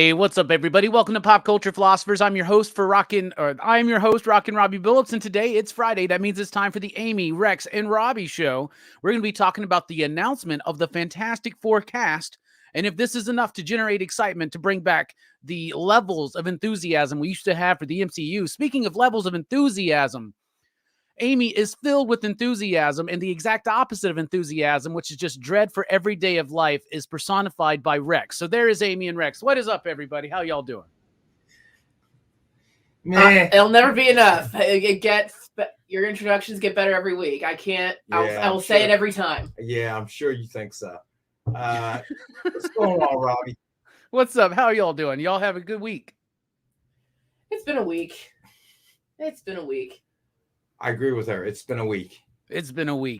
Hey, what's up, everybody? Welcome to Pop Culture Philosophers. I'm your host, Rockin Robbie Billups, and today it's Friday. That means it's time for the Amy, Rex, and Robbie show. We're going to be talking about the announcement of the Fantastic Four cast, and if this is enough to generate excitement to bring back the levels of enthusiasm we used to have for the MCU. Speaking of levels of enthusiasm, Amy is filled with enthusiasm, and the exact opposite of enthusiasm, which is just dread for every day of life, is personified by Rex. So there is Amy and Rex. What is up, everybody? How y'all doing? It'll never be enough. Your introductions get better every week. I can't. Yeah, I will say it every time. Yeah, I'm sure you think so. What's going on, Robbie? What's up? How y'all doing? Y'all have a good week? It's been a week. I agree with her. It's been a week.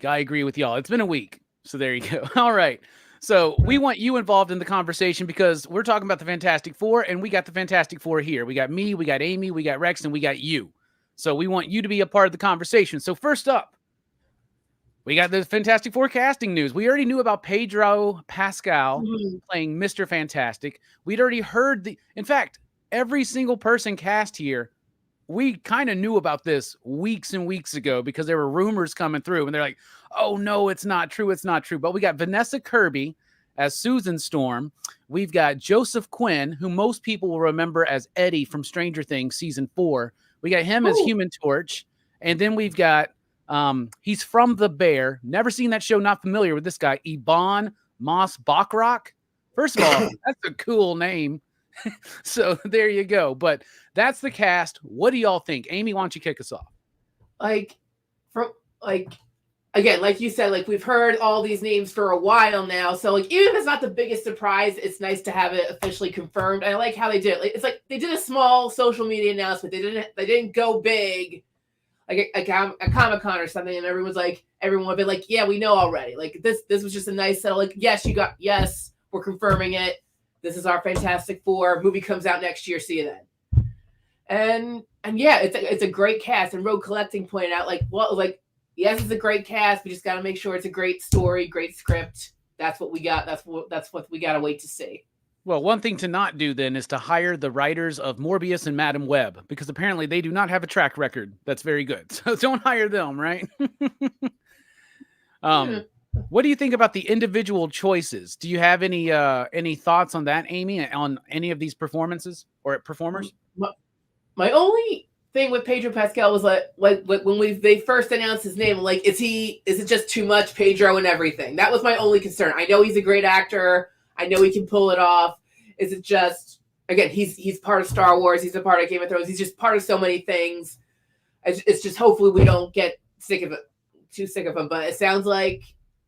I agree with y'all. It's been a week. So there you go. All right. So we want you involved in the conversation because we're talking about the Fantastic Four, and we got the Fantastic Four here. We got me, we got Amy, we got Rex, and we got you. So we want you to be a part of the conversation. So first up, we got the Fantastic Four casting news. We already knew about Pedro Pascal playing Mr. Fantastic. We'd already heard in fact, every single person cast here, we kind of knew about this weeks and weeks ago because there were rumors coming through and they're like, oh no, it's not true. It's not true. But we got Vanessa Kirby as Susan Storm. We've got Joseph Quinn, who most people will remember as Eddie from Stranger Things season 4. We got him as Human Torch. And then we've got, he's from The Bear. Never seen that show. Not familiar with this guy. Ibn Moss-Bachrach. First of all, that's a cool name. So there you go. But that's the cast. What do y'all think? Amy, why don't you kick us off? Again, like you said, we've heard all these names for a while now. So even if it's not the biggest surprise, it's nice to have it officially confirmed. And I like how they did it. It's like they did a small social media announcement. They didn't go big like a Comic Con or something, and everyone would be like, yeah, we know already. This was just a nice settle. Yes, we're confirming it. This is our Fantastic Four. Movie comes out next year. See you then. And yeah, it's a great cast. And Road Collecting pointed out, yes, it's a great cast. We just got to make sure it's a great story, great script. That's what we got. That's what we got to wait to see. Well, one thing to not do then is to hire the writers of Morbius and Madam Web, because apparently they do not have a track record that's very good. So don't hire them, right? What do you think about the individual choices? Do you have any thoughts on that, Amy, on any of these performances or performers? My only thing with Pedro Pascal was when they first announced his name, is it just too much Pedro and everything? That was my only concern. I know he's a great actor. I know he can pull it off. Is it just, again, he's part of Star Wars. He's a part of Game of Thrones. He's just part of so many things. It's just hopefully we don't get too sick of him. But it sounds like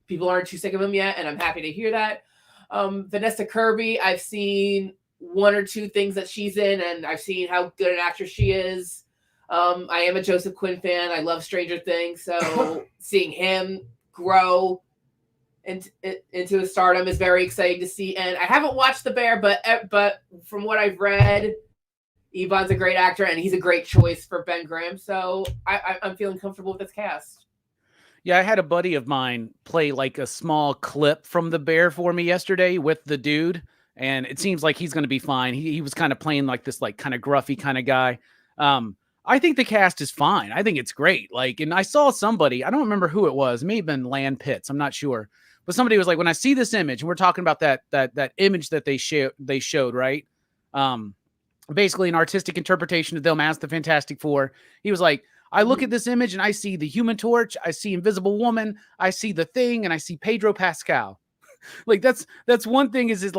people aren't too sick of him yet, and I'm happy to hear that. Vanessa Kirby, I've seen one or two things that she's in, and I've seen how good an actress she is. I am a Joseph Quinn fan. I love Stranger Things, so seeing him grow into a stardom is very exciting to see. And I haven't watched The Bear, but from what I've read, Yvonne's a great actor, and he's a great choice for Ben Grimm. So I'm feeling comfortable with this cast. Yeah, I had a buddy of mine play a small clip from The Bear for me yesterday with the dude, and it seems like he's going to be fine. He was kind of playing this kind of gruffy kind of guy. I think the cast is fine. I think it's great. And I saw somebody, I don't remember who it was. It may have been Land Pitts. I'm not sure. But somebody was like, when I see this image, and we're talking about that image that they showed, right? Basically an artistic interpretation of them as the Fantastic Four. He was like, I look at this image and I see the Human Torch, I see Invisible Woman, I see the Thing, and I see Pedro Pascal. That's one thing is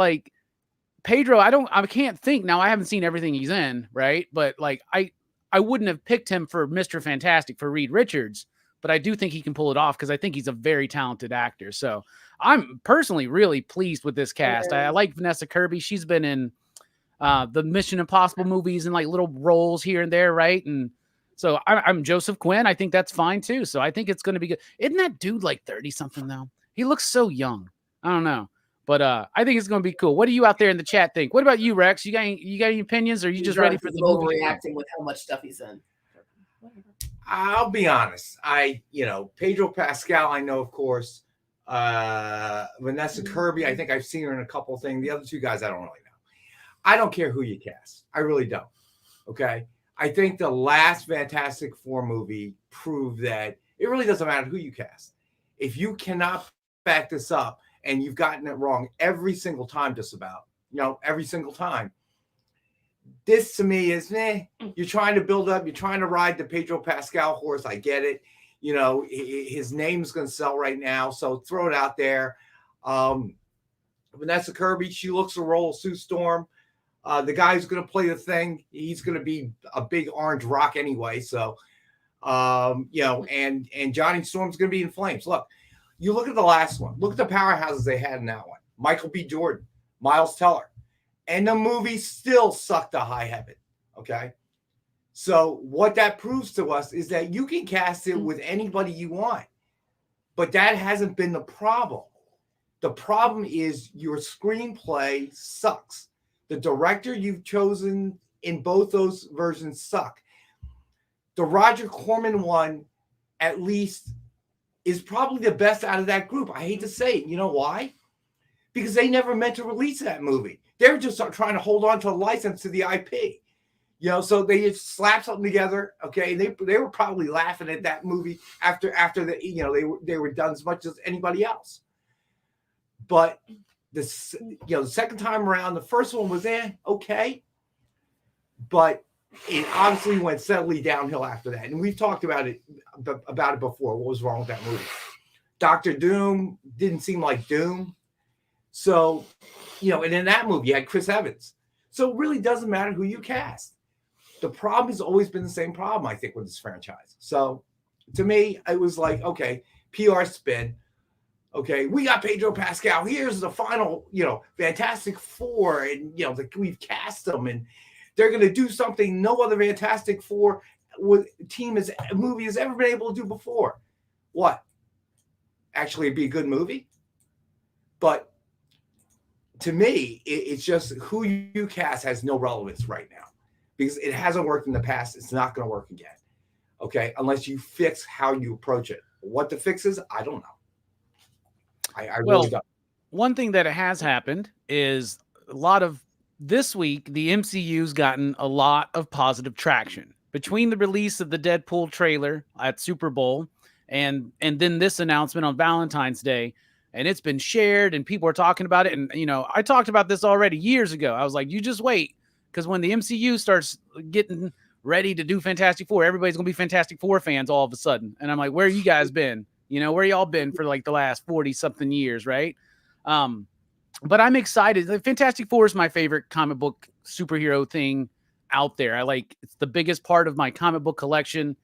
Pedro, I can't think now. I haven't seen everything he's in, right? But I wouldn't have picked him for Mr. Fantastic for Reed Richards, but I do think he can pull it off because I think he's a very talented actor. So I'm personally really pleased with this cast. I like Vanessa Kirby. She's been in the Mission Impossible movies and little roles here and there, right? And so I'm Joseph Quinn. I think that's fine too. So I think it's going to be good. Isn't that dude 30 something though? He looks so young. I don't know, but I think it's going to be cool. What do you out there in the chat think? What about you, Rex? You got any opinions, or are you just ready for the overreacting with how much stuff he's in? I'll be honest. Pedro Pascal, I know, of course. Vanessa Kirby, I think I've seen her in a couple of things. The other two guys, I don't really know. I don't care who you cast. I really don't. Okay. I think the last Fantastic Four movie proved that it really doesn't matter who you cast. If you cannot back this up and you've gotten it wrong every single time, just about, every single time, this to me is, you're trying to build up, you're trying to ride the Pedro Pascal horse. I get it. His name's going to sell right now. So throw it out there. Vanessa Kirby, she looks the role of Sue Storm. The guy who's going to play the Thing, he's going to be a big orange rock anyway. So, and Johnny Storm's going to be in flames. Look, you look at the last one. Look at the powerhouses they had in that one. Michael B. Jordan, Miles Teller. And the movie still sucked to high heaven, okay? So what that proves to us is that you can cast it with anybody you want. But that hasn't been the problem. The problem is your screenplay sucks. The director you've chosen in both those versions suck. The Roger Corman one, at least, is probably the best out of that group. I hate to say it. You know why? Because they never meant to release that movie. They were just trying to hold on to a license to the IP. So they just slapped something together. Okay, they were probably laughing at that movie after they were done as much as anybody else. But the second time around, the first one was okay, but it obviously went steadily downhill after that. And we've talked about it before. What was wrong with that movie? Dr. Doom didn't seem like Doom. So, and in that movie, you had Chris Evans. So it really doesn't matter who you cast. The problem has always been the same problem, I think, with this franchise. So to me, it was like, okay, PR spin. Okay, we got Pedro Pascal. Here's the final, Fantastic Four. And, we've cast them. And they're going to do something no other Fantastic Four movie has ever been able to do before. What? Actually, it'd be a good movie? But to me, it's just who you cast has no relevance right now because it hasn't worked in the past. It's not going to work again. Okay. Unless you fix how you approach it. What the fix is, I don't know. I really don't. One thing that has happened is a lot of this week, the MCU's gotten a lot of positive traction between the release of the Deadpool trailer at Super Bowl and then this announcement on Valentine's Day. And it's been shared and people are talking about it. And, I talked about this already years ago. I was like, you just wait. Because when the MCU starts getting ready to do Fantastic Four, everybody's going to be Fantastic Four fans all of a sudden. And I'm like, where you guys been? Where y'all been for like the last 40 something years, right? But I'm excited. The Fantastic Four is my favorite comic book superhero thing out there. It's the biggest part of my comic book collection.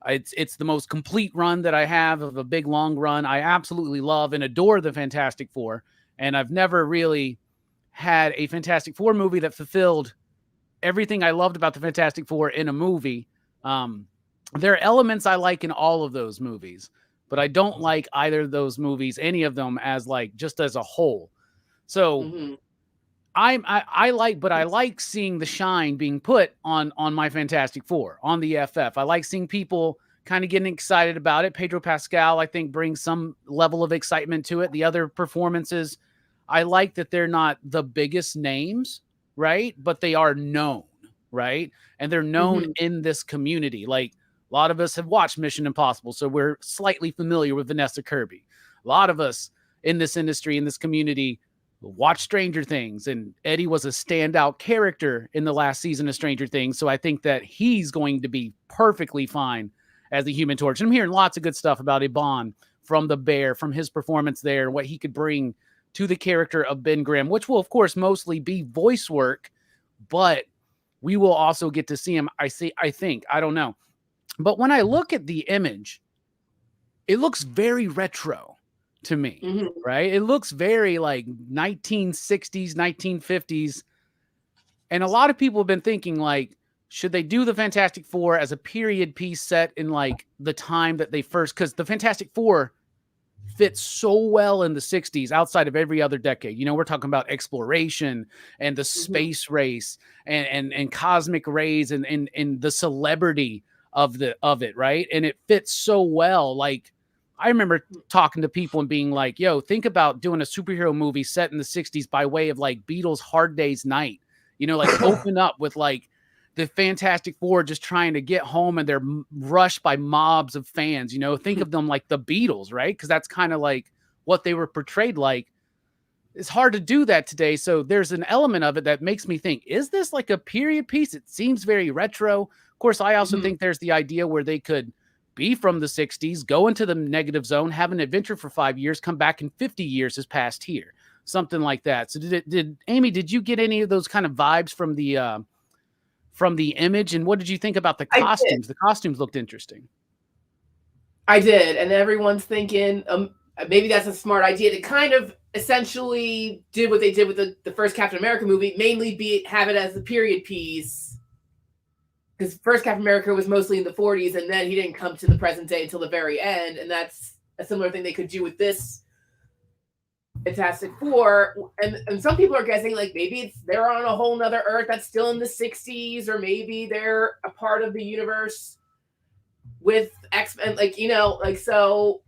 It's the most complete run that I have of a big, long run. I absolutely love and adore the Fantastic Four. And I've never really had a Fantastic Four movie that fulfilled everything I loved about the Fantastic Four in a movie. There are elements I like in all of those movies, but I don't like either of those movies, any of them just as a whole. So I like seeing the shine being put on my Fantastic Four, on the FF. I like seeing people kind of getting excited about it. Pedro Pascal, I think, brings some level of excitement to it. The other performances, I like that they're not the biggest names, right? But they are known, right? And they're known in this community. Like a lot of us have watched Mission Impossible, so we're slightly familiar with Vanessa Kirby. A lot of us in this industry, in this community, watch Stranger Things, and Eddie was a standout character in the last season of Stranger Things. So I think that he's going to be perfectly fine as the Human Torch. And I'm hearing lots of good stuff about Iban from The Bear, from his performance there, what he could bring to the character of Ben Grimm, which will, of course, mostly be voice work, but we will also get to see him. I think, I don't know. But when I look at the image, it looks very retro to me, right? It looks very like 1960s, 1950s. And a lot of people have been thinking, like, should they do the Fantastic Four as a period piece set in like the time that they first, because the Fantastic Four fits so well in the 60s outside of every other decade. We're talking about exploration and the space race and cosmic rays and the celebrity of it, right? And it fits so well. Like, I remember talking to people and being like, yo, think about doing a superhero movie set in the 60s by way of like Beatles' Hard Day's Night. like open up with like the Fantastic Four just trying to get home and they're rushed by mobs of fans. Think of them like the Beatles, right? Because that's kind of like what they were portrayed like. It's hard to do that today. So there's an element of it that makes me think, is this like a period piece? It seems very retro. Of course, I also think there's the idea where they could be from the 60s, go into the negative zone, have an adventure for 5 years, come back in 50 years has passed here. Something like that. So Amy, did you get any of those kind of vibes from the image? And what did you think about the costumes? The costumes looked interesting. I did. And everyone's thinking, maybe that's a smart idea to kind of essentially did what they did with the first Captain America movie, mainly have it as the period piece, because first Captain America was mostly in the 40s, and then he didn't come to the present day until the very end, and that's a similar thing they could do with this Fantastic Four. And some people are guessing like maybe they're on a whole nother Earth that's still in the 60s, or maybe they're a part of the universe with X-Men, so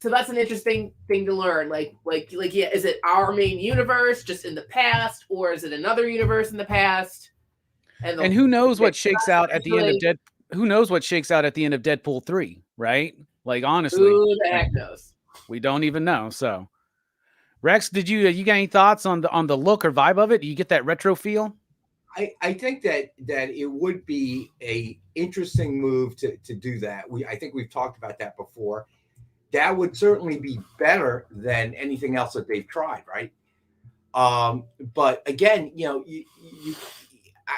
that's an interesting thing to learn. Yeah, is it our main universe just in the past, or is it another universe in the past? And who knows what shakes out at the end of Who knows what shakes out at the end of Deadpool 3, right? Like honestly, who the heck knows? We don't even know. So, Rex, did you got any thoughts on the look or vibe of it? Do you get that retro feel? I think that it would be a interesting move to do that. I think we've talked about that before. That would certainly be better than anything else that they've tried, right? But again,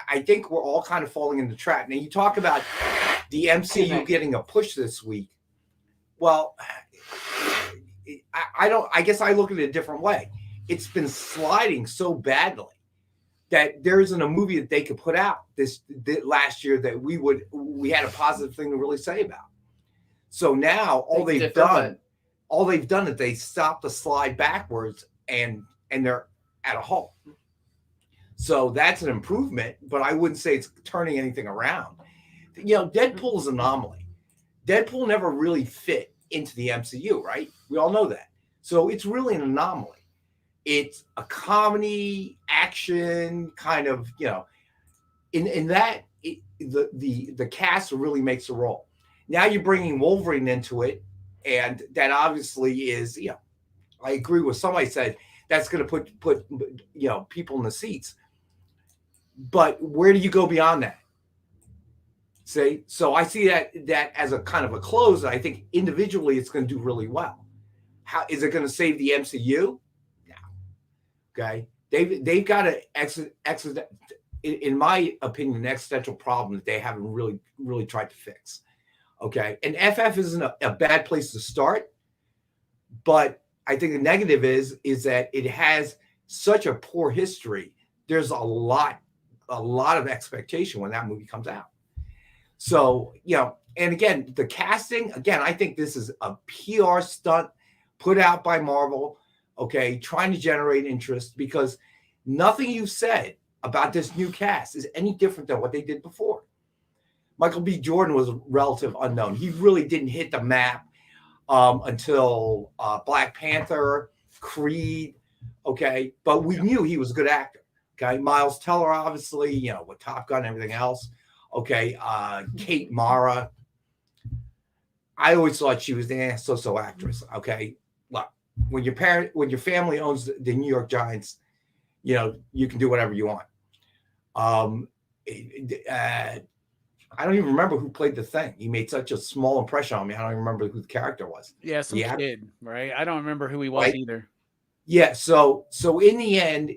I think we're all kind of falling in the trap. Now, you talk about the MCU getting a push this week. Well, I guess I look at it a different way. It's been sliding so badly that there isn't a movie that they could put out this last year that we had a positive thing to really say about. So now all they've done is they stopped the slide backwards and they're at a halt. So that's an improvement, but I wouldn't say it's turning anything around. Deadpool's an anomaly. Deadpool never really fit into the MCU, right? We all know that. So it's really an anomaly. It's a comedy, action kind of, in that the cast really makes a role. Now you're bringing Wolverine into it, and that obviously is, I agree with somebody said that's going to put people in the seats. But where do you go beyond that? See, so I see that as a kind of a close. I think individually it's going to do really well. How is it going to save the MCU? No. Okay, they've got an in my opinion, an existential problem that they haven't really tried to fix. Okay, and FF isn't a bad place to start, but I think the negative is that it has such a poor history. There's a lot of expectation when that movie comes out. So, and again, the casting, I think this is a PR stunt put out by Marvel, okay, trying to generate interest, because nothing you've said about this new cast is any different than what they did before. Michael B. Jordan was a relative unknown. He really didn't hit the map until Black Panther, Creed, okay? But we knew he was a good actor, okay? Miles Teller, obviously, with Top Gun and everything else, okay? Kate Mara. I always thought she was the so-so actress, okay? Look, when your family owns the New York Giants, you can do whatever you want. I don't even remember who played the Thing. He made such a small impression on me. I don't even remember who the character was. Yeah, some kid, right? I don't remember who he was either. Yeah, so in the end,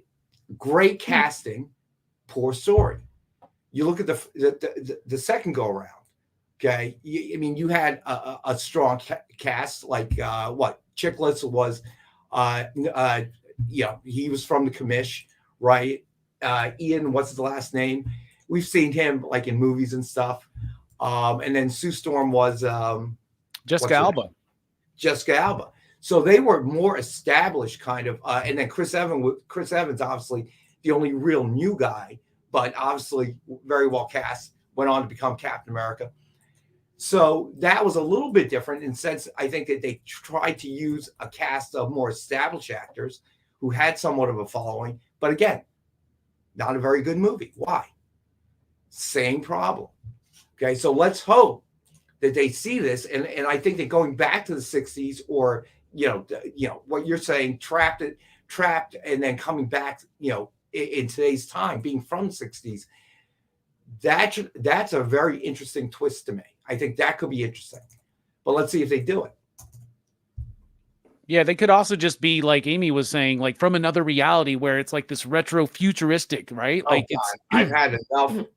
great casting, poor story. You look at the second go around. Okay, you had a strong cast like Chicklets was, he was from the commish, right? Ian, what's his last name? We've seen him like in movies and stuff. And then Sue Storm was Jessica Alba. Jessica Alba. So they were more established kind of. And then Chris Evans, obviously the only real new guy, but obviously very well cast, went on to become Captain America. So that was a little bit different in the sense I think that they tried to use a cast of more established actors who had somewhat of a following. But again, Not a very good movie. Why? Same problem. Okay, so let's hope that they see this, and I think that going back to the 60s, or what you're saying, trapped, and then coming back, in today's time, being from 60s, that's a very interesting twist to me. I think that could be interesting, but let's see if they do it. Yeah, they could also just be like Amy was saying, like from another reality where it's like this retro futuristic, right? Oh, Like God. it's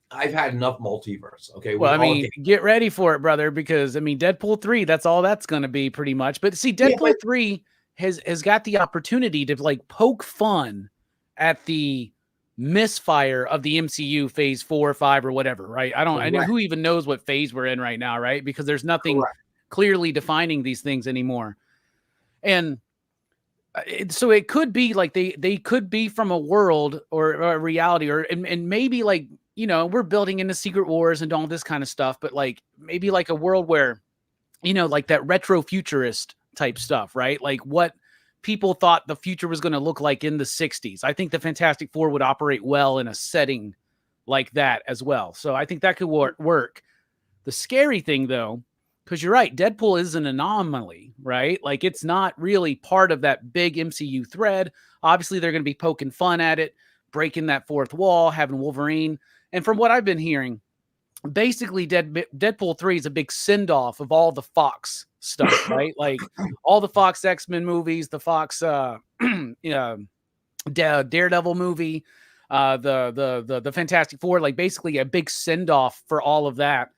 I've had enough multiverse. Okay. well, I mean, get ready for it, brother, because I mean, Deadpool 3, that's all that's going to be pretty much. But see, Deadpool 3 has got the opportunity to like poke fun at the misfire of the MCU phase 4 or 5 or whatever, right? I know who even knows what phase we're in right now, right? Because there's nothing clearly defining these things anymore. And so it could be like they could be from a world or a reality, and maybe like, we're building into Secret Wars and all this kind of stuff, but like maybe like a world where, like that retro futurist type stuff, right? Like what people thought the future was going to look like in the 60s. I think the Fantastic Four would operate well in a setting like that as well. So I think that could work. The scary thing though, because you're right, Deadpool is an anomaly, right? Like it's not really part of that big MCU thread. Obviously, they're going to be poking fun at it, breaking that fourth wall, having Wolverine. And from what I've been hearing, basically Deadpool 3 is a big send-off of all the Fox stuff, right? Like all the Fox X-Men movies, the Fox Daredevil movie, the Fantastic Four, like basically a big send-off for all of that.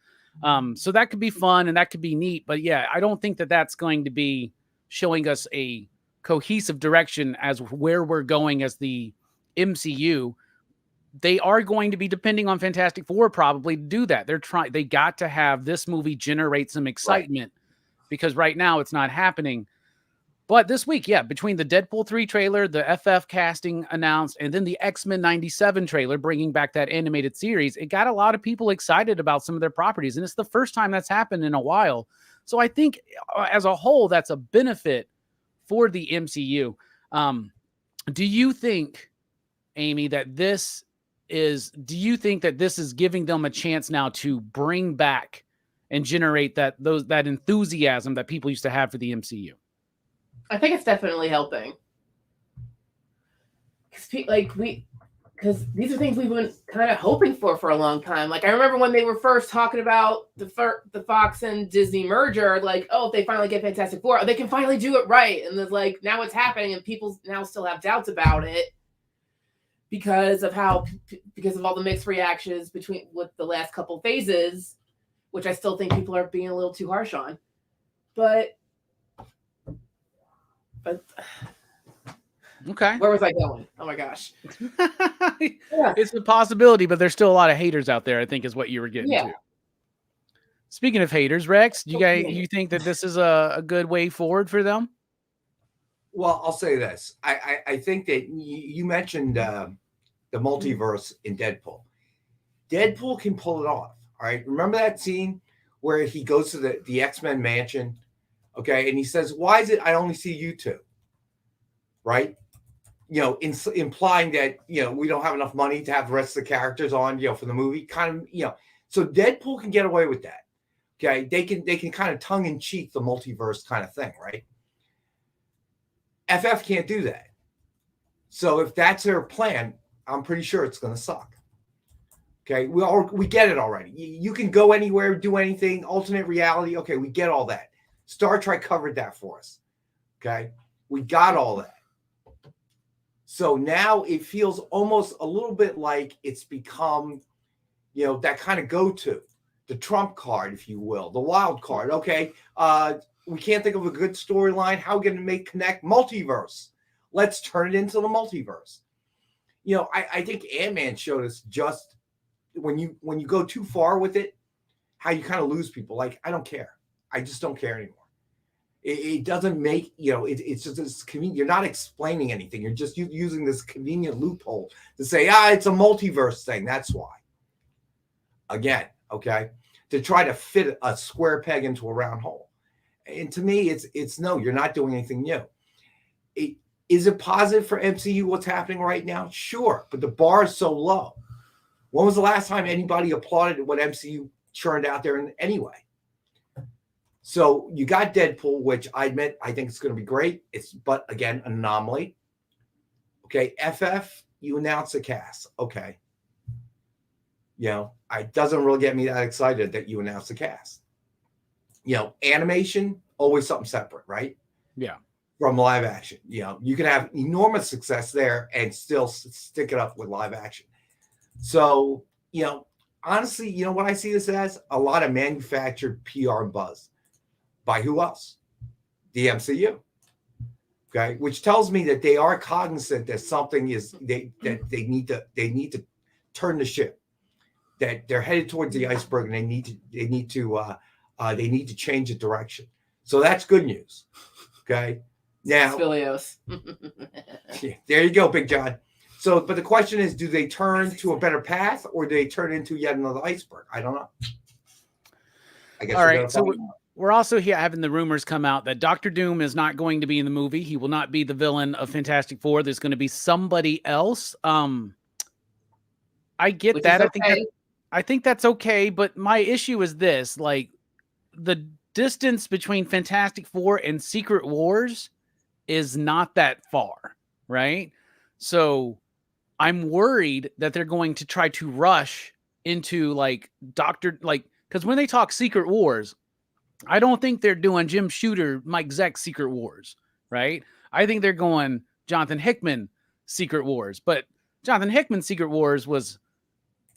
So that could be fun and that could be neat, but yeah, I don't think that that's going to be showing us a cohesive direction as where we're going as the MCU. They are going to be depending on Fantastic Four probably to do that. They got to have this movie generate some excitement because right now it's not happening. But this week, yeah, between the Deadpool 3 trailer, the FF casting announced, and then the X-Men 97 trailer bringing back that animated series, it got a lot of people excited about some of their properties. And it's the first time that's happened in a while. So I think as a whole, that's a benefit for the MCU. Do you think, Amy, that this is giving them a chance now to bring back and generate that enthusiasm that people used to have for the MCU? I think it's definitely helping. Because these are things we've been kind of hoping for a long time. Like I remember when they were first talking about the Fox and Disney merger, like, oh, if they finally get Fantastic Four, they can finally do it right. And then like now it's happening, and people now still have doubts about it because of all the mixed reactions with the last couple phases, which I still think people are being a little too harsh on. But okay, where was I going? Oh my gosh. Yeah. It's a possibility, but there's still a lot of haters out there, I think is what you were getting to. Speaking of haters, Rex, you think that this is a good way forward for them? Well, I'll say this. I think that you mentioned the multiverse in Deadpool. Deadpool can pull it off. All right. Remember that scene where he goes to the X-Men mansion? Okay. And he says, why is it I only see you two? Right. Implying that, we don't have enough money to have the rest of the characters on, for the movie kind of, so Deadpool can get away with that. Okay. They can kind of tongue in cheek the multiverse kind of thing. Right. FF can't do that. So if that's their plan, I'm pretty sure it's going to suck. Okay. We get it already. You can go anywhere, do anything, alternate reality. Okay. We get all that. Star Trek covered that for us. Okay. We got all that. So now it feels almost a little bit like it's become, that kind of go-to, the trump card, if you will, the wild card. Okay. We can't think of a good storyline. How are we going to connect multiverse? Let's turn it into the multiverse. I think Ant-Man showed us just when you go too far with it, how you kind of lose people. Like, I don't care. I just don't care anymore. It doesn't make, it's just this convenient. You're not explaining anything. You're just using this convenient loophole to say, it's a multiverse thing. That's why. Again, okay, to try to fit a square peg into a round hole. And to me, it's no, you're not doing anything new. Is it positive for MCU what's happening right now? Sure, but the bar is so low. When was the last time anybody applauded what MCU churned out there anyway? So you got Deadpool, which I admit I think it's going to be great. But again, an anomaly. Okay, FF, you announce the cast. Okay. It doesn't really get me that excited that you announce the cast. Animation, always something separate, right? Yeah. From live action. You can have enormous success there and still stick it up with live action. So, honestly, what I see this as? A lot of manufactured PR and buzz. By who else? The MCU. Okay, which tells me that they are cognizant that something is they need to turn the ship. That they're headed towards the iceberg and they need to change the direction. So that's good news. Okay. Now, Spilios. Yeah, there you go, Big John. So, but the question is, do they turn to a better path or do they turn into yet another iceberg? I don't know. I guess. All right. So we're also here having the rumors come out that Doctor Doom is not going to be in the movie. He will not be the villain of Fantastic Four. There's going to be somebody else. I get Which that. is okay. I think that's okay. But my issue is this: like the distance between Fantastic Four and Secret Wars is not that far, right? So I'm worried that they're going to try to rush into because when they talk Secret Wars, I don't think they're doing Jim Shooter, Mike Zeck Secret Wars, right? I think they're going Jonathan Hickman Secret Wars, but Jonathan Hickman's Secret Wars was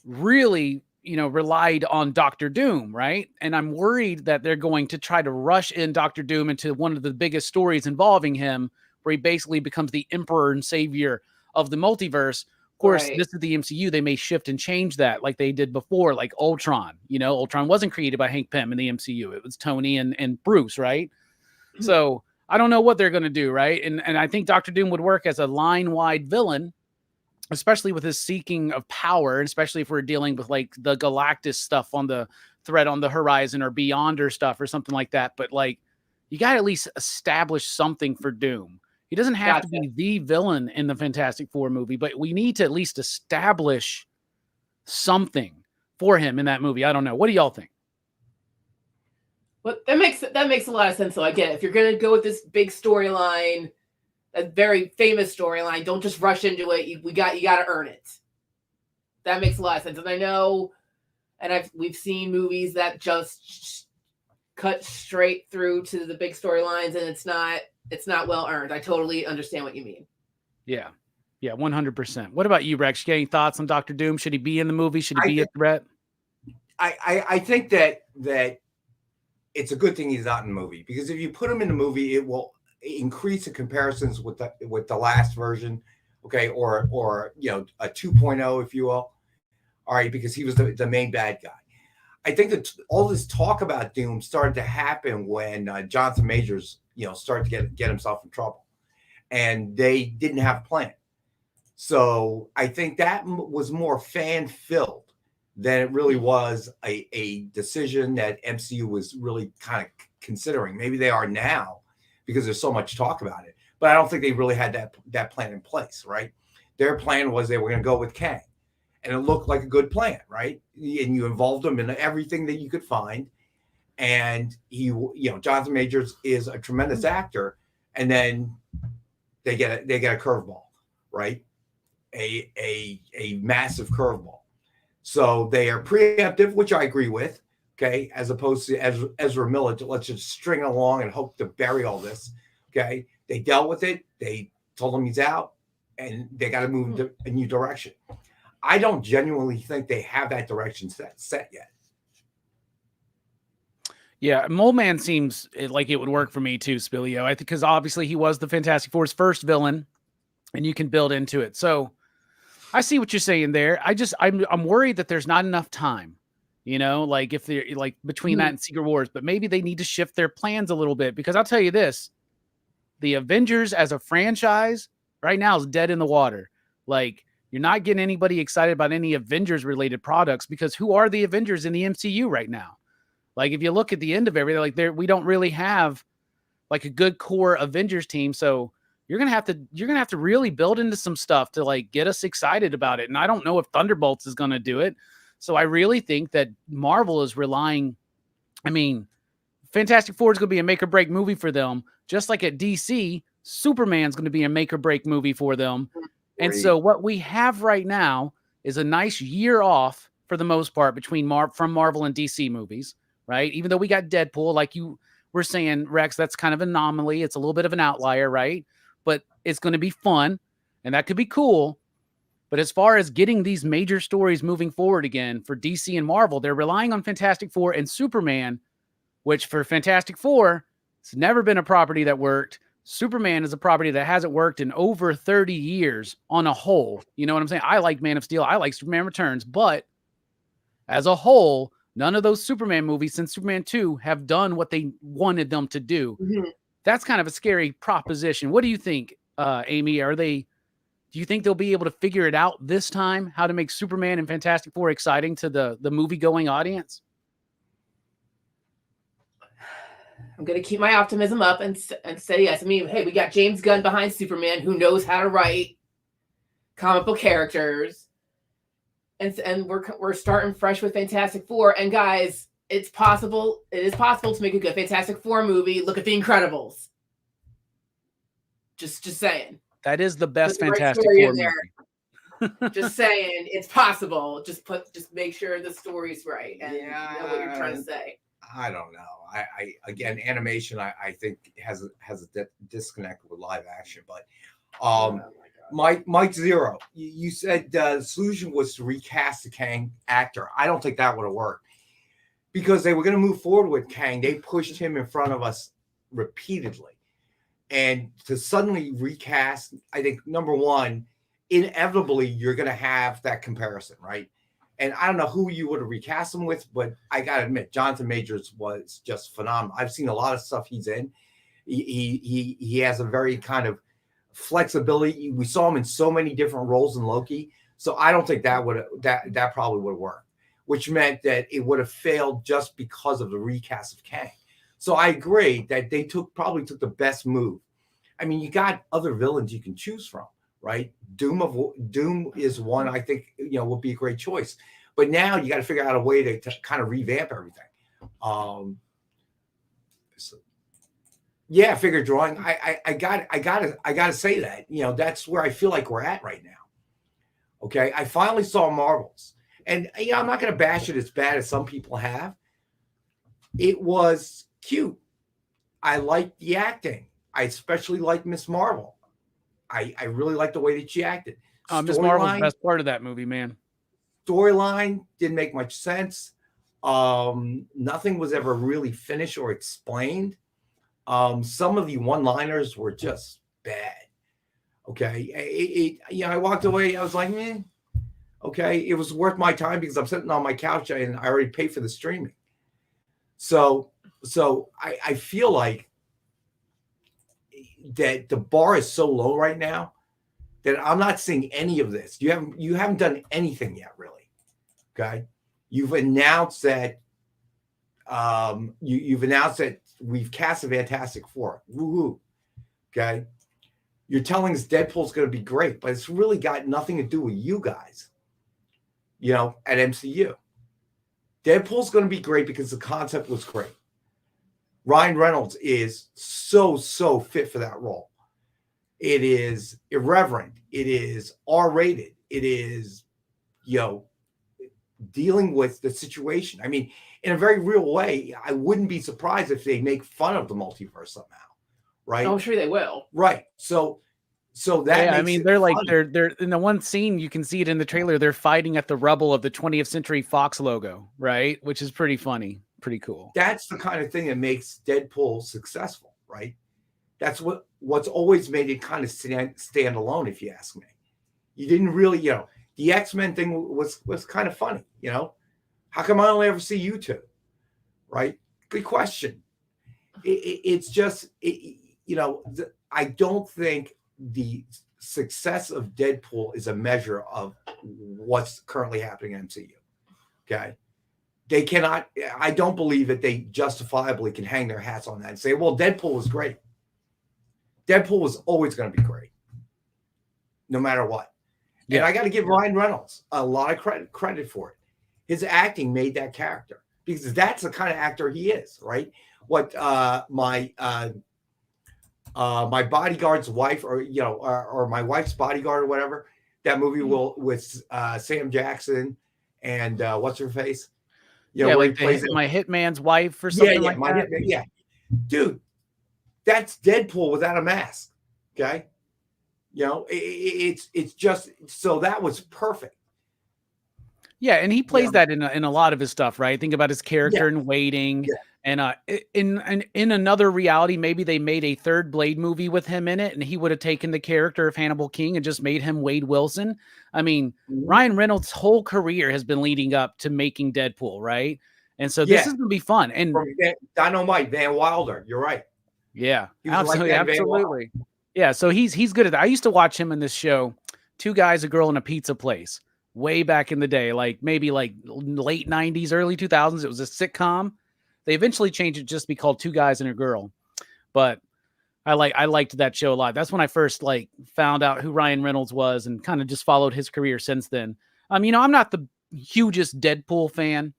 really, relied on Doctor Doom, right? And I'm worried that they're going to try to rush in Doctor Doom into one of the biggest stories involving him, where he basically becomes the emperor and savior of the multiverse. Of course, Right. This is the MCU. They may shift and change that like they did before, like Ultron. Ultron wasn't created by Hank Pym in the MCU. It was Tony and Bruce, right? So I don't know what they're going to do, right? And I think Doctor Doom would work as a line-wide villain, especially with his seeking of power, and especially if we're dealing with like the Galactus stuff on the threat on the horizon or Beyonder stuff or something like that. But like, you got to at least establish something for Doom. He doesn't have to be the villain in the Fantastic Four movie, but we need to at least establish something for him in that movie. I don't know. What do y'all think? Well, that makes a lot of sense. So I get it. If you're going to go with this big storyline, a very famous storyline, don't just rush into it. You got to earn it. That makes a lot of sense. And I know, and we've seen movies that just cut straight through to the big storylines, and it's not well earned. I totally understand what you mean. Yeah, 100%. What about you, Rex? You got any thoughts on Doctor Doom? Should he be in the movie? Should he be a threat? I think that it's a good thing he's not in the movie, because if you put him in the movie, it will increase the comparisons with the last version, okay, or a 2.0, if you will. All right, because he was the main bad guy. I think that all this talk about Doom started to happen when Jonathan Majors, started to get himself in trouble, and they didn't have a plan. So I think that was more fan filled than it really was a decision that MCU was really kind of considering. Maybe they are now because there's so much talk about it, but I don't think they really had that plan in place, right? Their plan was they were going to go with Kang, and it looked like a good plan, right? And you involved them in everything that you could find. And Jonathan Majors is a tremendous actor, and then they get a curveball, right? A massive curveball. So they are preemptive, which I agree with, okay, as opposed to Ezra Miller to let's just string it along and hope to bury all this, okay? They dealt with it. They told him he's out, and they got to move in a new direction. I don't genuinely think they have that direction set yet. Yeah, Mole Man seems like it would work for me too, Spilio. I think because obviously he was the Fantastic Four's first villain, and you can build into it. So I see what you're saying there. I'm worried that there's not enough time, like if they're like between that and Secret Wars, but maybe they need to shift their plans a little bit, because I'll tell you this, the Avengers as a franchise right now is dead in the water. Like, you're not getting anybody excited about any Avengers related products, because who are the Avengers in the MCU right now? Like, if you look at the end of everything, like we don't really have like a good core Avengers team. So you're gonna have to really build into some stuff to like get us excited about it. And I don't know if Thunderbolts is gonna do it. So I really think that Marvel is relying. I mean, Fantastic Four is gonna be a make or break movie for them, just like at DC, Superman's gonna be a make or break movie for them. And so what we have right now is a nice year off for the most part between from Marvel and DC movies, right? Even though we got Deadpool, like you were saying, Rex, that's kind of an anomaly. It's a little bit of an outlier, right? But it's going to be fun, and that could be cool. But as far as getting these major stories moving forward again for DC and Marvel, they're relying on Fantastic Four and Superman, which for Fantastic Four, it's never been a property that worked. Superman is a property that hasn't worked in over 30 years on a whole. You know what I'm saying? I like Man of Steel. I like Superman Returns. But as a whole, none of those Superman movies since Superman 2 have done what they wanted them to do. Mm-hmm. That's kind of a scary proposition. What do you think, Amy? Do you think they'll be able to figure it out this time, how to make Superman and Fantastic Four exciting to the movie-going audience? I'm going to keep my optimism up and say yes. I mean, hey, we got James Gunn behind Superman, who knows how to write comic book characters. And we're starting fresh with Fantastic Four. And guys, it is possible to make a good Fantastic Four movie. Look at The Incredibles. Just saying. That is the best Fantastic Four movie. Just saying, it's possible. Just make sure the story's right and you know what you're trying to say. I don't know. Again, animation, I think has a disconnect with live action. But Mike Zero, you said the solution was to recast the Kang actor. I don't think that would have worked because they were going to move forward with Kang. They pushed him in front of us repeatedly, and to suddenly recast, I think number one, inevitably you're going to have that comparison, right? And I don't know who you would have recast him with, but I got to admit, Jonathan Majors was just phenomenal. I've seen a lot of stuff he's in. He has a very kind of flexibility. We saw him in so many different roles in Loki. So I don't think that probably would work, which meant that it would have failed just because of the recast of Kang. So I agree that they probably took the best move. I mean, you got other villains you can choose from, right? Doom is one I think would be a great choice, but now you got to figure out a way to kind of revamp everything. Yeah, figure drawing. I gotta say that that's where I feel like we're at right now. Okay, I finally saw Marvels, and I'm not gonna bash it as bad as some people have. It was cute. I liked the acting. I especially liked Miss Marvel. I really liked the way that she acted. Miss Marvel's the best part of that movie, man. Storyline didn't make much sense. Nothing was ever really finished or explained. Some of the one-liners were just bad. Okay, I walked away. I was like, man, okay, it was worth my time because I'm sitting on my couch and I already paid for the streaming. So I feel like that the bar is so low right now that I'm not seeing any of this. You haven't done anything yet, really. Okay, you've announced that you've announced that we've cast a Fantastic Four. Woohoo! Okay, you're telling us Deadpool's going to be great, but it's really got nothing to do with you guys. At MCU, Deadpool's going to be great because the concept was great. Ryan Reynolds is so fit for that role. It is irreverent. It is R-rated. It is, dealing with the situation. I mean, in a very real way, I wouldn't be surprised if they make fun of the multiverse somehow, right? I'm sure they will. Right. So that I mean, they're like they're in the one scene you can see it in the trailer. They're fighting at the rubble of the 20th Century Fox logo, right? Which is pretty funny. Pretty cool. That's the kind of thing that makes Deadpool successful, right? That's what's always made it kind of stand alone, if you ask me. You didn't really, the X-Men thing was kind of funny, How come I only ever see you two? Right? Good question. It's just, I don't think the success of Deadpool is a measure of what's currently happening in MCU. Okay? They cannot, I don't believe that they justifiably can hang their hats on that and say, well, Deadpool was great. Deadpool was always going to be great, no matter what. Yeah. And I got to give Ryan Reynolds a lot of credit for it. His acting made that character, because that's the kind of actor he is, right? What my bodyguard's wife, or my wife's bodyguard, or whatever, that movie with Sam Jackson and what's her face? Yeah, where like he plays my hitman's wife or something like that. Yeah, dude, that's Deadpool without a mask. Okay, it's just, so that was perfect. Yeah, and he plays that in a lot of his stuff, right? Think about his character in Waiting. Yeah. And in another reality, maybe they made a third Blade movie with him in it, and he would have taken the character of Hannibal King and just made him Wade Wilson. I mean, Ryan Reynolds' whole career has been leading up to making Deadpool, right? And so this is going to be fun. And from Dynamite, Van Wilder, you're right. Yeah, absolutely, absolutely. Yeah, so he's good at that. I used to watch him in this show, Two Guys, a Girl, in a Pizza Place, way back in the day, like maybe like late 90s, early 2000s. It was a sitcom. They eventually changed it just to be called Two Guys and a Girl. But I liked that show a lot. That's when I first found out who Ryan Reynolds was, and kind of just followed his career since then. I'm not the hugest Deadpool fan,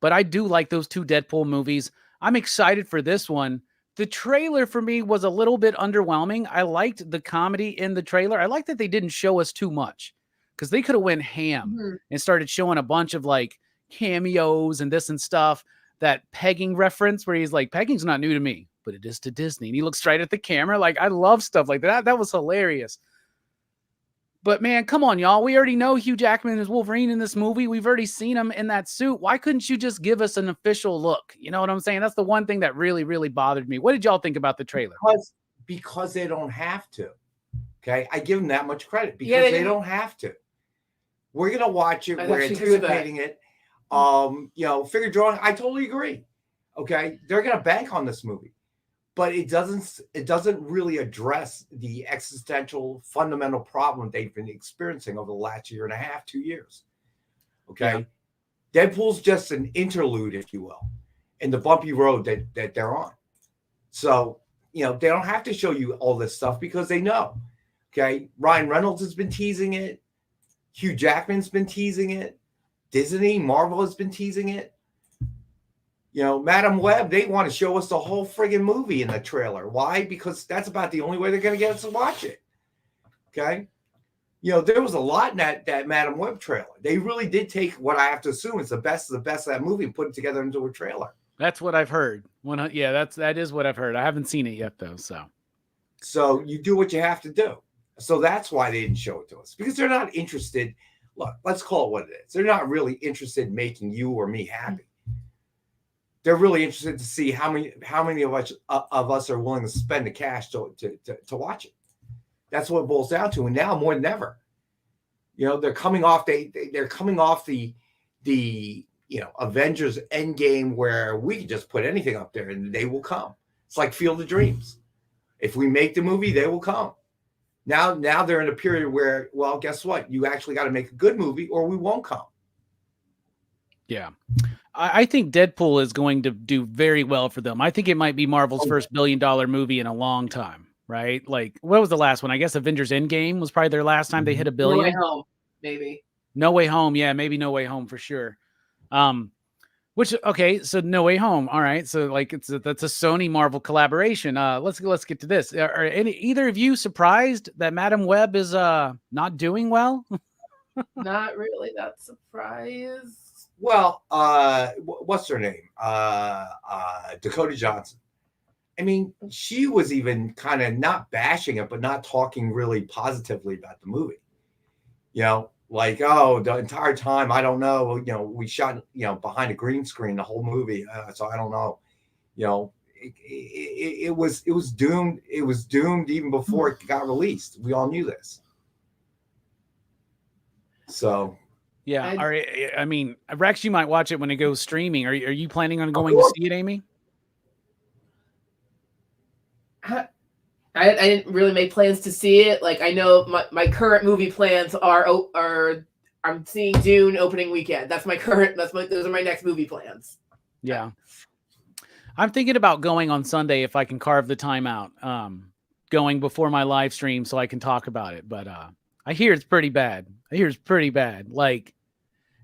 but I do like those two Deadpool movies. I'm excited for this one. The trailer for me was a little bit underwhelming. I liked the comedy in the trailer. I liked that they didn't show us too much, because they could have went ham and started showing a bunch of cameos and this and stuff. That pegging reference where he's like, pegging's not new to me, but it is to Disney. And he looks straight at the camera. I love stuff like that. That was hilarious. But man, come on, y'all. We already know Hugh Jackman is Wolverine in this movie. We've already seen him in that suit. Why couldn't you just give us an official look? You know what I'm saying? That's the one thing that really, really bothered me. What did y'all think about the trailer? Because they don't have to. Okay. I give them that much credit, because they don't have to. We're going to watch it. We're anticipating it. Figure drawing, I totally agree. Okay, they're gonna bank on this movie, but it doesn't really address the existential fundamental problem they've been experiencing over the last year and a half, 2 years. Okay, Deadpool's just an interlude, if you will, in the bumpy road that they're on. So they don't have to show you all this stuff, because they know. Okay, Ryan Reynolds has been teasing it, Hugh Jackman's been teasing it, Disney, Marvel has been teasing it. Madam Web, they want to show us the whole friggin' movie in the trailer. Why? Because that's about the only way they're going to get us to watch it. Okay? There was a lot in that Madam Web trailer. They really did take what I have to assume is the best of the best of that movie and put it together into a trailer. That's what I've heard. That is what I've heard. I haven't seen it yet, though. So you do what you have to do. So that's why they didn't show it to us, because they're not interested. Look, let's call it what it is. They're not really interested in making you or me happy. They're really interested to see how many of us are willing to spend the cash to watch it. That's what it boils down to. And now more than ever, they're coming off they're coming off the Avengers Endgame, where we can just put anything up there and they will come. It's like Field of Dreams. If we make the movie, they will come. Now they're in a period where, well, guess what? You actually got to make a good movie or we won't come. Yeah. I think Deadpool is going to do very well for them. I think it might be Marvel's first $1 billion movie in a long time, right? What was the last one? I guess Avengers Endgame was probably their last time they hit $1 billion. No Way Home, maybe. No Way Home. Yeah, maybe No Way Home for sure. So No Way Home. All right. So that's a Sony Marvel collaboration. Let's get to this. Are either of you surprised that Madam Web is not doing well? Not really that surprised. Well, what's her name? Dakota Johnson. I mean, she was even kind of not bashing it, but not talking really positively about the movie. The entire time, I don't know. We shot, behind a green screen the whole movie, so I don't know. It was doomed. It was doomed even before it got released. We all knew this. So. Yeah, I mean, Rex, you might watch it when it goes streaming. Are you planning on going to see it, Amy? I didn't really make plans to see it. I know my current movie plans are I'm seeing Dune opening weekend. Those are my next movie plans. Yeah. I'm thinking about going on Sunday if I can carve the time out. going before my live stream so I can talk about it. But I hear it's pretty bad. Like,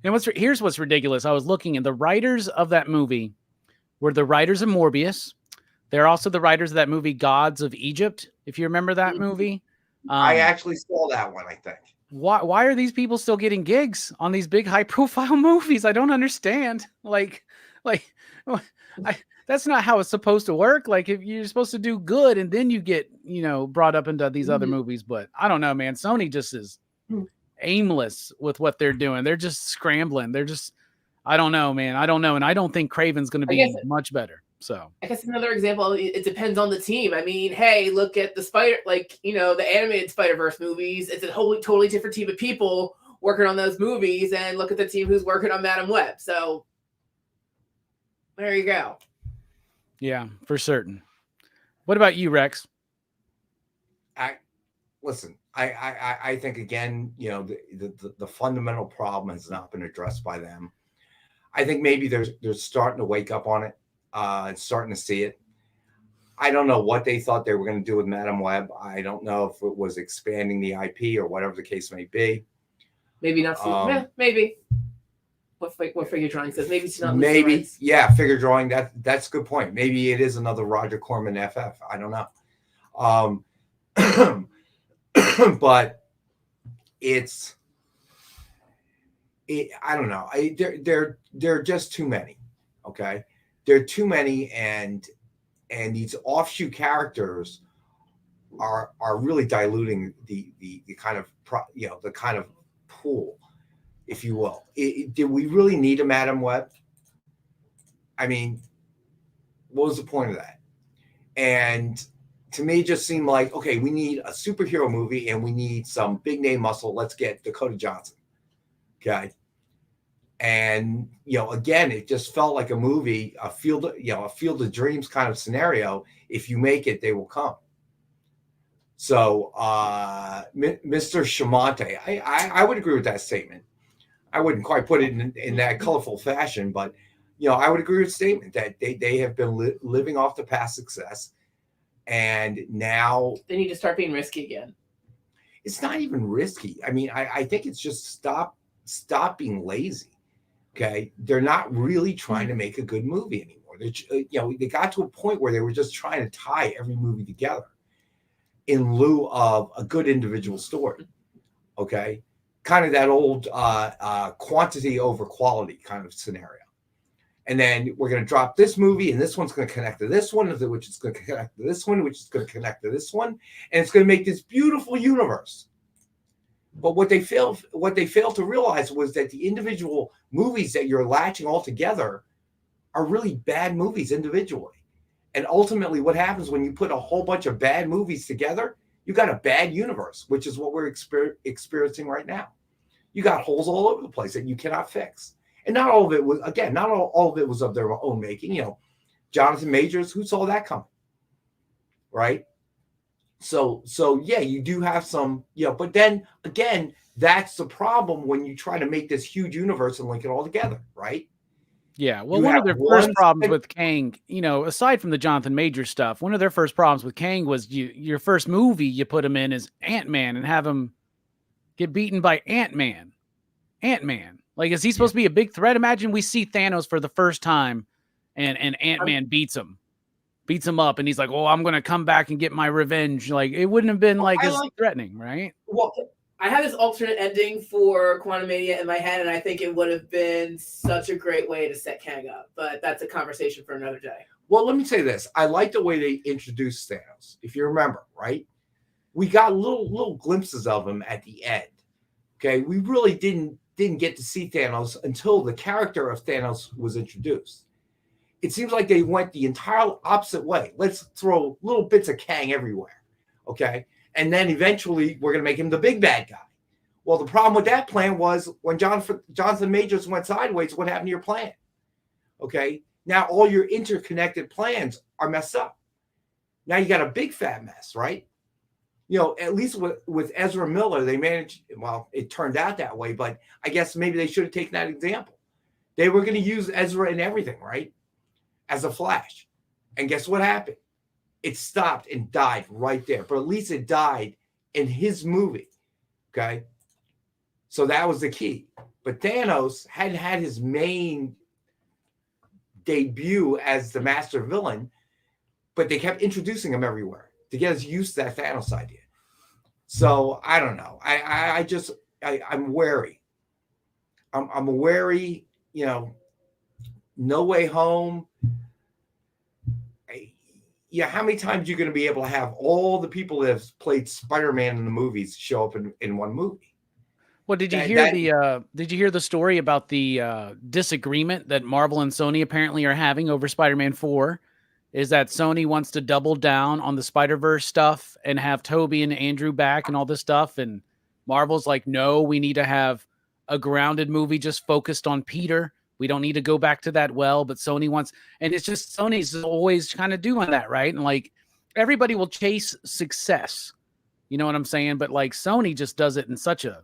and here's what's ridiculous. I was looking, and the writers of that movie were the writers of Morbius. They're also the writers of that movie, Gods of Egypt, if you remember that movie. I actually saw that one, I think. Why are these people still getting gigs on these big high-profile movies? I don't understand. That's not how it's supposed to work. Like, if you're supposed to do good and then you get, brought up into these other movies. But I don't know, man. Sony just is aimless with what they're doing. They're just scrambling. I don't know, man. I don't know. And I don't think Craven's going to be much better. So I guess another example, it depends on the team. I mean, hey, look at the the animated Spider-Verse movies. It's a totally different team of people working on those movies, and look at the team who's working on Madam Web. So there you go. Yeah, for certain. What about you, Rex? I think again, the fundamental problem has not been addressed by them. I think maybe they're starting to wake up on it. Starting to see it. I don't know what they thought they were going to do with Madam Web. I don't know if it was expanding the IP or whatever the case may be. Maybe not. Maybe. What figure drawing says? Maybe it's not. Maybe, yeah, figure drawing. That's a good point. Maybe it is another Roger Corman FF. I don't know. But I don't know. There are just too many. Okay. There are too many, and these offshoot characters are really diluting the kind of the kind of pool, if you will. Did we really need a Madam Web? I mean, what was the point of that? And to me, it just seemed like, okay, we need a superhero movie and we need some big name muscle. Let's get Dakota Johnson. Okay. And, again, it just felt like a movie, a field of dreams kind of scenario. If you make it, they will come. So, Mr. Shamonte, I would agree with that statement. I wouldn't quite put it in that colorful fashion, but, I would agree with the statement that they have been living off the past success. And now they need to start being risky again. It's not even risky. I mean, I think it's just stop being lazy. Okay, they're not really trying to make a good movie anymore. They got to a point where they were just trying to tie every movie together in lieu of a good individual story. Okay, kind of that old quantity over quality kind of scenario. And then we're going to drop this movie, and this one's going to connect to this one, which is going to connect to this one, which is going to connect to this one, and it's going to make this beautiful universe. But what they failed to realize was that the individual movies that you're latching all together are really bad movies individually. And ultimately, what happens when you put a whole bunch of bad movies together, you got a bad universe, which is what we're experiencing right now. You got holes all over the place that you cannot fix. And not all of it was of their own making. Jonathan Majors, who saw that coming? Right? So yeah, you do have some, but then again, that's the problem when you try to make this huge universe and link it all together, right? Yeah. Well, one of their first problems with Kang, aside from the Jonathan Major stuff, one of their first problems with Kang was your first movie you put him in is Ant-Man and have him get beaten by Ant-Man. Like, is he supposed to be a big threat? Imagine we see Thanos for the first time and Ant-Man beats him up, and he's like, "Oh, I'm going to come back and get my revenge." Like, it wouldn't have been as threatening, right? Well, I have this alternate ending for Quantumania in my head, and I think it would have been such a great way to set Kang up. But that's a conversation for another day. Well, let me say this: I like the way they introduced Thanos. If you remember, right, we got little glimpses of him at the end. Okay, we really didn't get to see Thanos until the character of Thanos was introduced. It seems like they went the entire opposite way. Let's throw little bits of Kang everywhere, okay? And then eventually we're going to make him the big bad guy. Well, the problem with that plan was when Jonathan Majors went sideways, what happened to your plan? Okay? Now all your interconnected plans are messed up. Now you got a big fat mess, right? At least with Ezra Miller, they managed, well, it turned out that way, but I guess maybe they should have taken that example. They were going to use Ezra in everything, right? As a Flash. And guess what happened? it stopped and died right there. But at least it died in his movie. Okay. So that was the key. But Thanos hadn't had his main debut as the master villain, but they kept introducing him everywhere to get us used to that Thanos idea. So I don't know. I'm wary. I'm wary, you know, No Way Home. Yeah, how many times are you going to be able to have all the people that have played Spider-Man in the movies show up in one movie? Well, did you hear the story about the disagreement that Marvel and Sony apparently are having over Spider-Man 4? Is that Sony wants to double down on the Spider-Verse stuff and have Toby and Andrew back and all this stuff, and Marvel's like, no, we need to have a grounded movie just focused on Peter. We don't need to go back to that well, but Sony wants, and it's just Sony's always kind of doing that, right? And like everybody will chase success, you know what I'm saying? But like Sony just does it in such a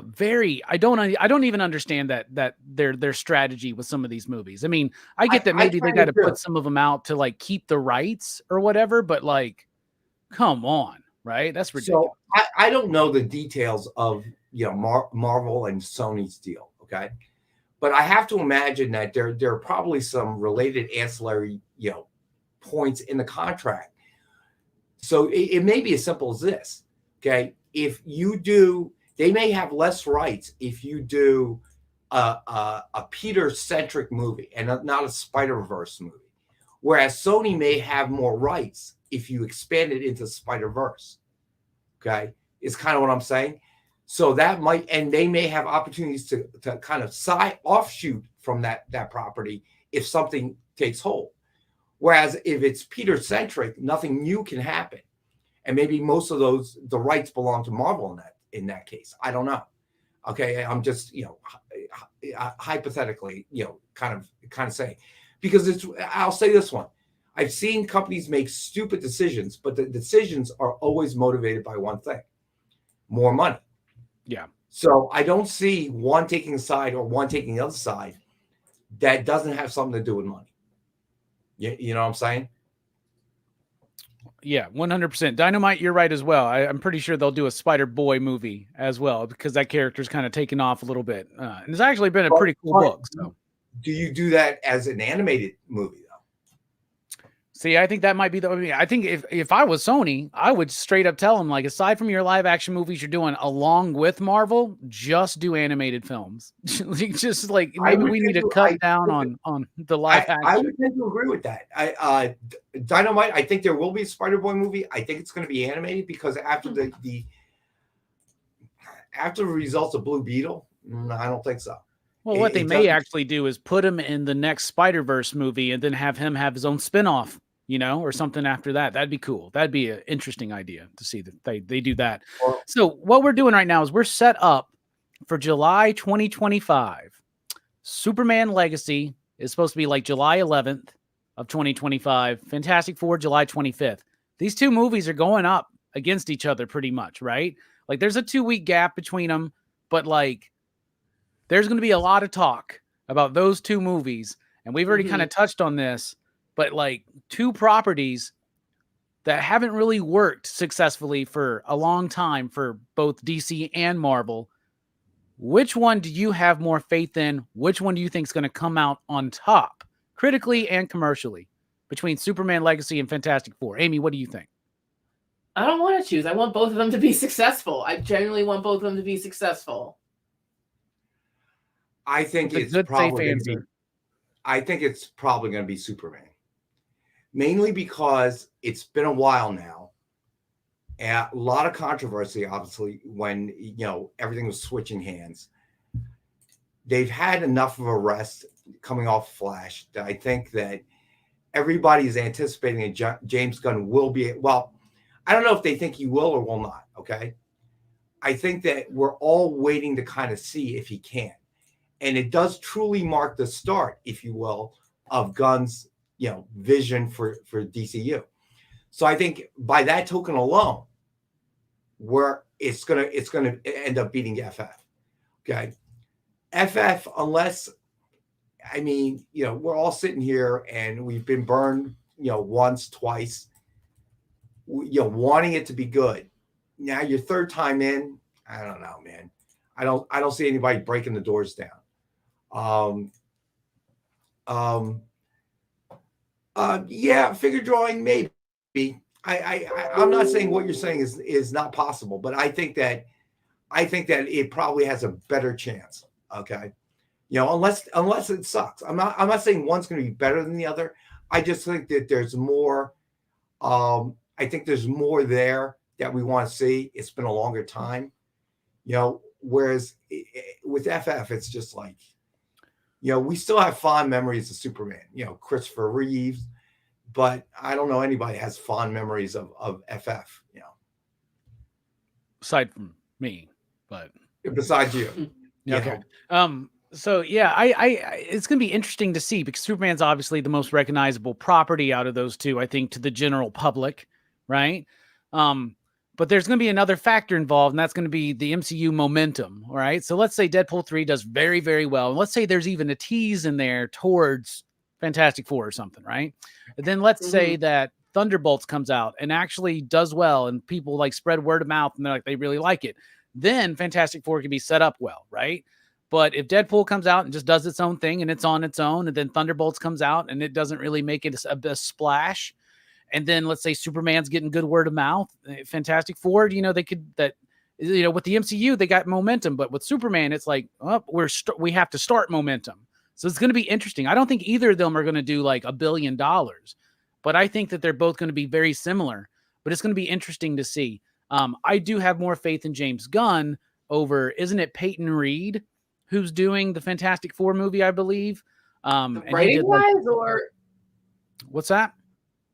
very, I don't even understand that their strategy with some of these movies. I mean, I get that maybe they got to put some of them out to like keep the rights or whatever, but like, come on, right? That's ridiculous. So I don't know the details of, you know, Marvel and Sony's deal, okay? But I have to imagine that there are probably some related ancillary, you know, points in the contract. So it may be as simple as this, okay? If you do, they may have less rights if you do a Peter-centric movie and not a Spider-Verse movie. Whereas Sony may have more rights if you expand it into Spider-Verse. Okay? Is kind of what I'm saying. So that might, and they may have opportunities to kind of offshoot from that property if something takes hold. Whereas if it's Peter-centric, nothing new can happen. And maybe most of the rights belong to Marvel in that case. I don't know. Okay, I'm just, you know, hypothetically, you know, kind of saying, because I'll say this one. I've seen companies make stupid decisions, but the decisions are always motivated by one thing: more money. Yeah. So I don't see one taking a side or one taking the other side that doesn't have something to do with money. You know what I'm saying? Yeah, 100%. Dynamite, you're right as well. I'm pretty sure they'll do a Spider-Boy movie as well, because that character's kind of taken off a little bit. And it's actually been a pretty cool book. So, do you do that as an animated movie, though? See, I think that might be I think if I was Sony, I would straight up tell them, like, aside from your live action movies you're doing along with Marvel, just do animated films. Just like maybe we need to cut down on the live action. I would tend to agree with that. Dynamite, I think there will be a Spider-Boy movie. I think it's going to be animated because after the results of Blue Beetle, I don't think so. Well, what they may actually do is put him in the next Spider-Verse movie and then have him have his own spinoff, you know, or something after that. That'd be cool. That'd be an interesting idea to see that they do that. Well, so what we're doing right now is we're set up for July 2025. Superman Legacy is supposed to be like July 11th of 2025. Fantastic Four, July 25th. These two movies are going up against each other pretty much, right? Like there's a 2-week gap between them, but like there's going to be a lot of talk about those two movies. And we've already kind of touched on this, but like two properties that haven't really worked successfully for a long time for both DC and Marvel. Which one do you have more faith in? Which one do you think is going to come out on top, critically and commercially, between Superman Legacy and Fantastic Four? Amy, what do you think? I don't want to choose. I want both of them to be successful. I genuinely want both of them to be successful. I think it's probably going to be Superman, mainly because it's been a while now, and a lot of controversy, obviously, when everything was switching hands. They've had enough of a rest coming off Flash that I think that everybody is anticipating that James Gunn will be. Well, I don't know if they think he will or will not. Okay, I think that we're all waiting to kind of see if he can. And it does truly mark the start, if you will, of Gunn's, vision for DCU. So I think by that token alone, it's gonna end up beating FF. Okay, FF, unless we're all sitting here and we've been burned once, twice, wanting it to be good. Now your third time in, I don't know, man. I don't see anybody breaking the doors down. Yeah, figure drawing, maybe. I'm not saying what you're saying is not possible, but I think that it probably has a better chance. Okay. Unless it sucks. I'm not saying one's going to be better than the other. I just think that there's more. I think there's more there that we want to see. It's been a longer time, whereas with FF, it's just like, we still have fond memories of Superman, Christopher Reeves, but I don't know anybody has fond memories of FF, Aside from me, but besides you. Okay. So yeah, I it's going to be interesting to see, because Superman's obviously the most recognizable property out of those two, I think, to the general public, right? But there's going to be another factor involved, and that's going to be the MCU momentum, all right? So let's say Deadpool 3 does very, very well, and let's say there's even a tease in there towards Fantastic Four or something, right? And then let's say that Thunderbolts comes out and actually does well, and people like spread word of mouth, and they're like, they really like it. Then Fantastic Four can be set up well, right? But if Deadpool comes out and just does its own thing and it's on its own, and then Thunderbolts comes out and it doesn't really make it a splash, and then let's say Superman's getting good word of mouth, Fantastic Four, they could, with the MCU, they got momentum, but with Superman, it's like, oh, we have to start momentum. So it's going to be interesting. I don't think either of them are going to do like $1 billion, but I think that they're both going to be very similar, but it's going to be interesting to see. I do have more faith in James Gunn over, isn't it Peyton Reed who's doing the Fantastic Four movie, I believe? Writing wise, or what's that?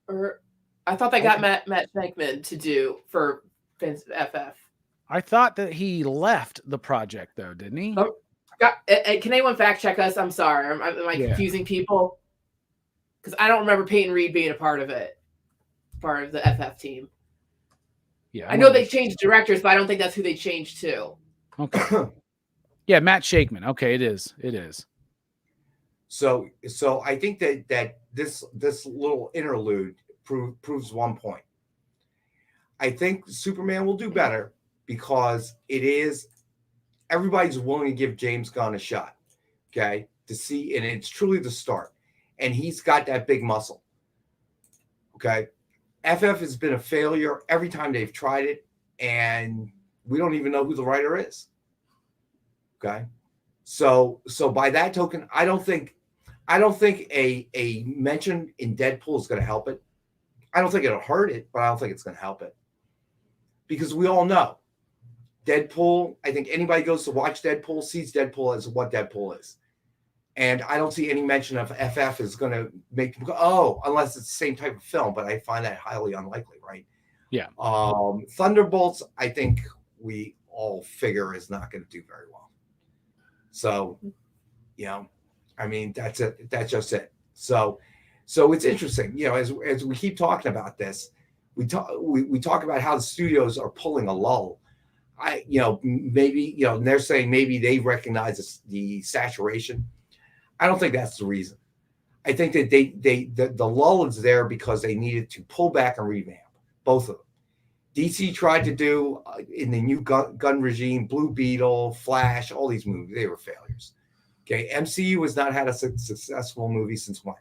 Or I thought they got Matt Shankman to do for FF. I thought that he left the project though, didn't he? Oh, can anyone fact check us? I'm sorry. Am I confusing people? Because I don't remember Peyton Reed being a part of the FF team. Yeah, I know they changed directors, but I don't think that's who they changed to. Okay. Yeah, Matt Shankman. Okay, it is. So I think that this little interlude proves one point. I think Superman will do better because everybody's willing to give James Gunn a shot, okay, to see, and it's truly the start, and he's got that big muscle, okay. FF has been a failure every time they've tried it, and we don't even know who the writer is. Okay. So by that token, I don't think a mention in Deadpool is going to help it. I don't think it'll hurt it, but I don't think it's going to help it. Because we all know Deadpool, I think anybody goes to watch Deadpool sees Deadpool as what Deadpool is. And I don't see any mention of FF is going to make people go, oh, unless it's the same type of film, but I find that highly unlikely, right? Yeah. Thunderbolts, I think we all figure is not going to do very well. So, I mean, that's it. That's just it. So it's interesting, as we keep talking about this, we talk about how the studios are pulling a lull. Maybe, and they're saying maybe they recognize the saturation. I don't think that's the reason. I think that the lull is there because they needed to pull back and revamp, both of them. DC tried to do in the new gun regime, Blue Beetle, Flash, all these movies, they were failures. Okay, MCU has not had a successful movie since when?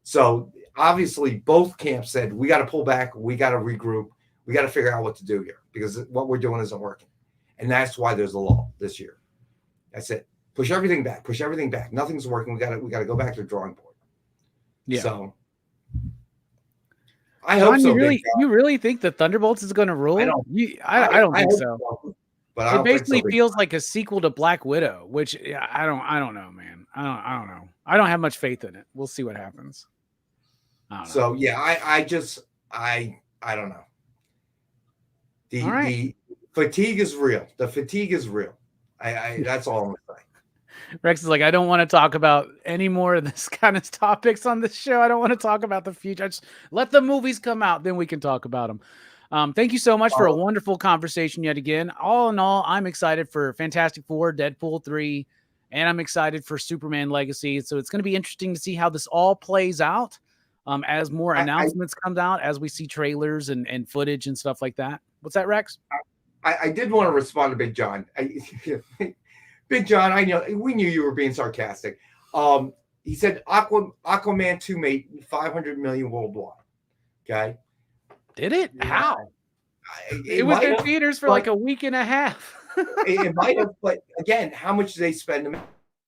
So obviously both camps said, we got to pull back, we got to regroup, we got to figure out what to do here because what we're doing isn't working. And that's why there's a lull this year. That's it. Push everything back. Nothing's working. We got to go back to the drawing board. Yeah. So I hope so. You really think the Thunderbolts is going to rule? I don't think so. But it basically feels like a sequel to Black Widow, which I don't know, man. I don't know. I don't have much faith in it. We'll see what happens. So yeah, I don't know. The fatigue is real. The fatigue is real. That's all I'm gonna say. Rex is like, I don't want to talk about any more of this kind of topics on this show. I don't want to talk about the future. Just let the movies come out, then we can talk about them. Thank you so much for a wonderful conversation yet again. All in all, I'm excited for Fantastic Four, Deadpool 3, and I'm excited for Superman Legacy. So it's going to be interesting to see how this all plays out. as more announcements come out, as we see trailers and footage and stuff like that. What's that, Rex? I did want to respond to Big John. Big John, I know we knew you were being sarcastic. He said Aquaman 2 made $500 million worldwide. Okay, did it? Yeah. How? It was in theaters for like a week and a half. It might have, but again, how much do they spend to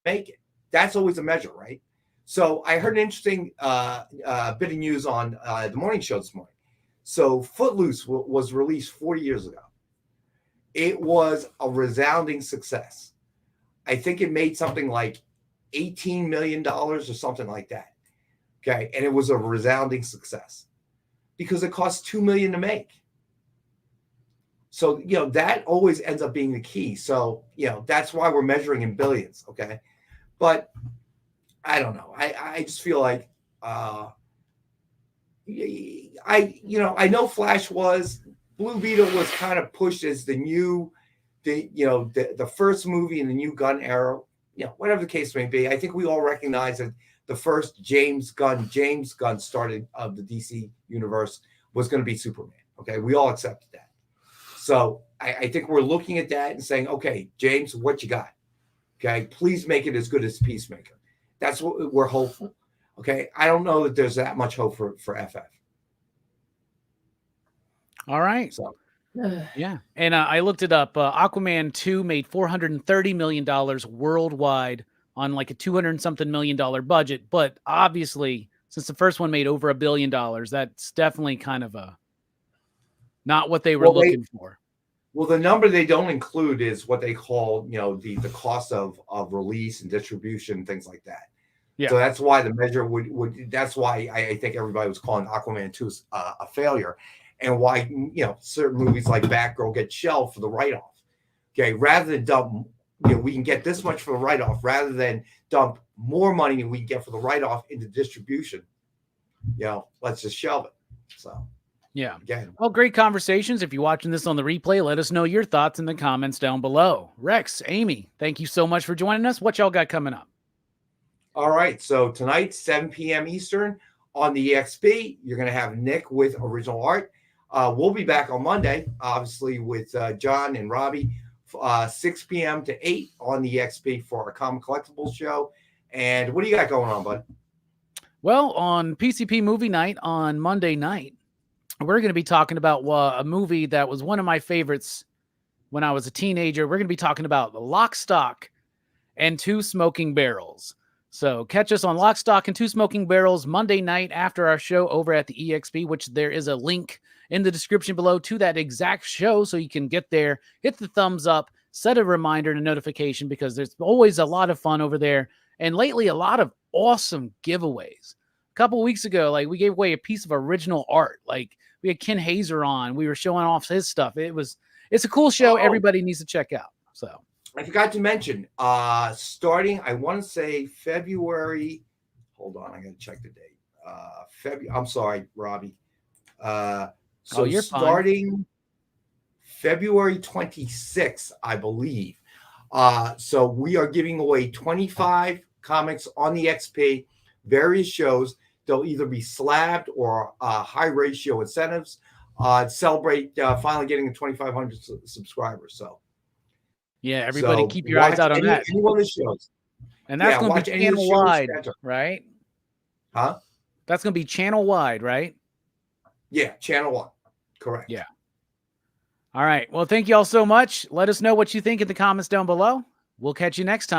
make it? That's always a measure, right? So I heard an interesting bit of news on the morning show this morning. So Footloose was released 40 years ago. It was a resounding success. I think it made something like $18 million or something like that. Okay, and it was a resounding success because it cost $2 million to make. So, that always ends up being the key. So, that's why we're measuring in billions. Okay. But I don't know. I just feel like, I know Flash Blue Beetle was kind of pushed as the first movie in the new Gunn era, whatever the case may be. I think we all recognize that the first James Gunn started of the DC universe was going to be Superman. Okay. We all accepted that. So I think we're looking at that and saying, okay, James, what you got? Okay, please make it as good as Peacemaker. That's what we're hopeful. Okay, I don't know that there's that much hope for FF. All right. So yeah, and I looked it up. Aquaman 2 made $430 million worldwide on like a $200-something million budget. But obviously, since the first one made over $1 billion, that's definitely kind of not what they were looking for. Well, the number they don't include is what they call, the cost of release and distribution, things like that. Yeah. So that's why the measure would that's why I think everybody was calling Aquaman 2 a failure, and why, certain movies like Batgirl get shelved for the write-off. Okay. Rather than dump, we can get this much for the write-off rather than dump more money than we can get for the write-off into distribution. Let's just shelve it. So. Yeah. Again. Well, great conversations. If you're watching this on the replay, let us know your thoughts in the comments down below. Rex, Amy, thank you so much for joining us. What y'all got coming up? All right. So tonight, 7 p.m. Eastern on the EXP, you're going to have Nick with original art. We'll be back on Monday, obviously, with John and Robbie, 6 p.m. to 8 on the EXP for our Comic Collectables show. And what do you got going on, bud? Well, on PCP Movie Night on Monday night, we're going to be talking about a movie that was one of my favorites when I was a teenager. We're going to be talking about Lock, Stock, and Two Smoking Barrels. So catch us on Lock, Stock, and Two Smoking Barrels Monday night after our show over at the EXP, which there is a link in the description below to that exact show. So you can get there, hit the thumbs up, set a reminder and a notification, because there's always a lot of fun over there. And lately, a lot of awesome giveaways. A couple of weeks ago, we gave away a piece of original art. We had Ken Hazer on. We were showing off his stuff. It's a cool show. Everybody needs to check out. So I forgot to mention, starting, I want to say February. Hold on, I got to check the date. I'm sorry, Robbie. So you're starting fine. February 26th, I believe. So we are giving away 25 comics on the XP, various shows. They'll either be slabbed or high ratio incentives. Celebrate finally getting to 2,500 subscribers. So, yeah, everybody keep your eyes out on that. Any one of the shows. And that's going to be channel wide, right? Huh? That's going to be channel wide, right? Yeah, channel wide. Correct. Yeah. All right. Well, thank you all so much. Let us know what you think in the comments down below. We'll catch you next time.